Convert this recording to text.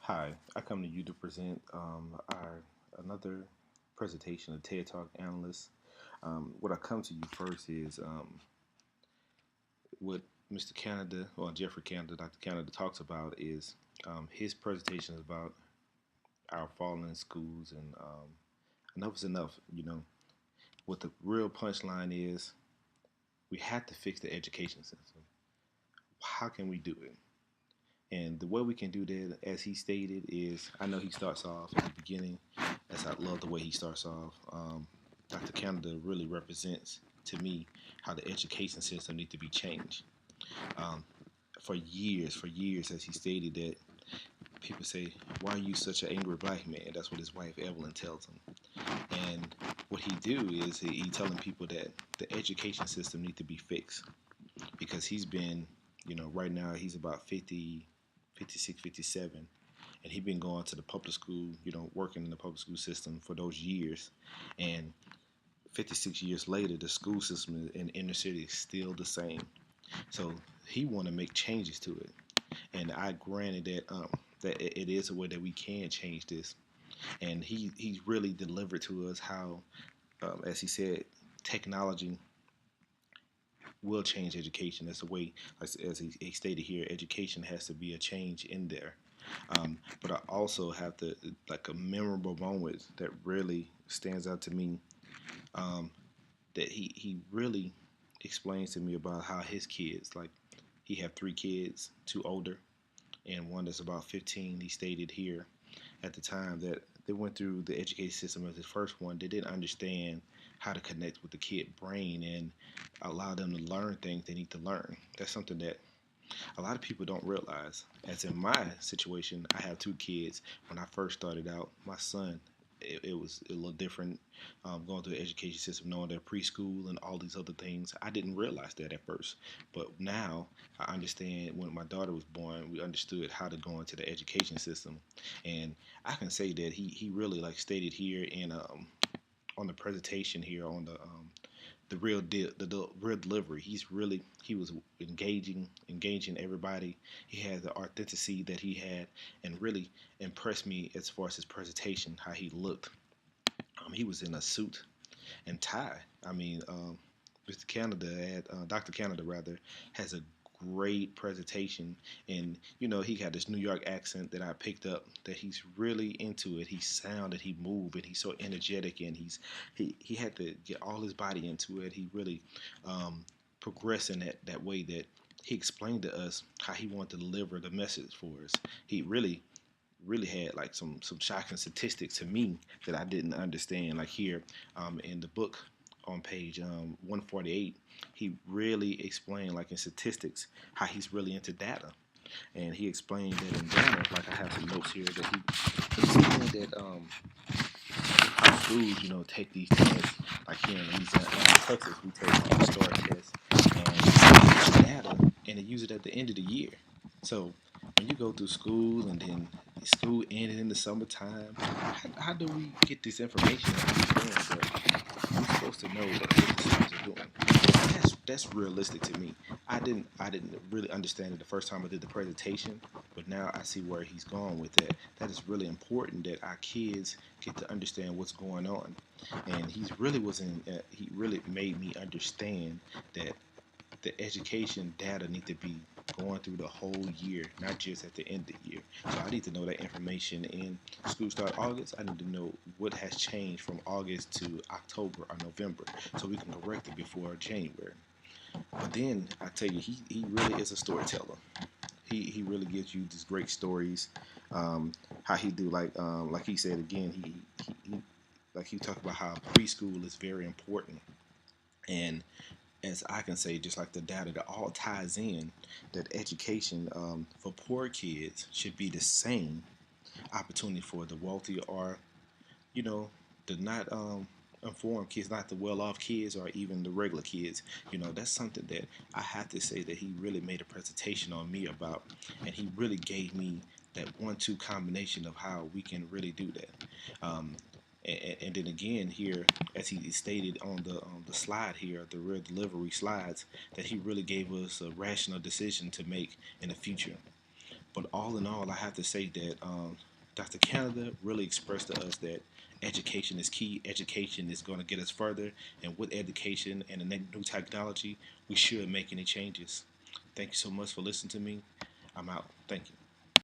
Hi, I come to you to present our another presentation of TED Talk analysts. What I come to you first is what Mr. Canada, or Jeffrey Canada, Dr. Canada talks about is his presentation is about our falling schools and enough is enough. What the real punchline is, we have to fix the education system. How can we do it? And the way we can do that, as he stated, is I know he starts off at the beginning. As I love the way he starts off. Dr. Canada really represents to me how the education system needs to be changed. Um, for years, as he stated that people say, "Why are you such an angry black man?" That's what his wife Evelyn tells him. And what he do is he telling people that the education system needs to be fixed because he's been, right now he's about 50, 56, 57, and he's been going to the public school, working in the public school system for those years. And 56 years later, the school system in inner city is still the same. So he want to make changes to it. And I granted that it is a way that we can change this. And he's really delivered to us how, as he said, technology will change education. That's the way, as he stated here, education has to be a change in there. But I also have to, like, a memorable moment that really stands out to me, um, that he really explains to me about how his kids, like, he have three kids, two older and one that's about 15. He stated here at the time that they went through the education system as his first one. They didn't understand how to connect with the kid brain and allow them to learn things they need to learn. That's something that a lot of people don't realize. As in my situation, I have two kids. When I first started out, my son, it was a little different, going through the education system, knowing their preschool and all these other things. I didn't realize that at first, but now I understand. When my daughter was born, we understood how to go into the education system, and I can say that he really, like stated here in on the presentation here on the real delivery. He was engaging everybody. He had the authenticity that he had, and really impressed me as far as his presentation, how he looked. He was in a suit and tie. I mean, Mr. Canada, Dr. Canada rather, has a great presentation, and he had this New York accent that I picked up. That he's really into it. He sounded, he moved, and he's so energetic, and he had to get all his body into it. He really progressed in that way that he explained to us how he wanted to deliver the message for us. He really had like some shocking statistics to me that I didn't understand. Like here, in the book on page 148, he really explained, like in statistics, how he's really into data. And he explained that in data, like I have some notes here, that he explained that our schools, take these tests. Like here in Louisiana, Texas, we take the STAR test and data, and they use it at the end of the year. So when you go through school and then school ended in the summertime, how do we get this information and understand that we're supposed to know what the students are doing? That's realistic to me. I didn't really understand it the first time I did the presentation, but now I see where he's going with that. That is really important that our kids get to understand what's going on, and he really made me understand that the education data need to be going through the whole year, not just at the end of the year. So I need to know that information. In school start August, I need to know what has changed from August to October or November, so we can correct it before January. But then I tell you, he really is a storyteller. He really gives you these great stories. How he do, like he said again, he like he talked about how preschool is very important. And as I can say, just like the data, that all ties in, that education, for poor kids should be the same opportunity for the wealthy, or you know the not informed kids, not the well-off kids, or even the regular kids. That's something that I have to say that he really made a presentation on me about, and he really gave me that one-two combination of how we can really do that. Um, and then again here, as he stated on the slide here, the real delivery slides, that he really gave us a rational decision to make in the future. But all in all, I have to say that Dr. Canada really expressed to us that education is key. Education is going to get us further, and with education and the new technology, we should make any changes. Thank you so much for listening to me. I'm out. Thank you.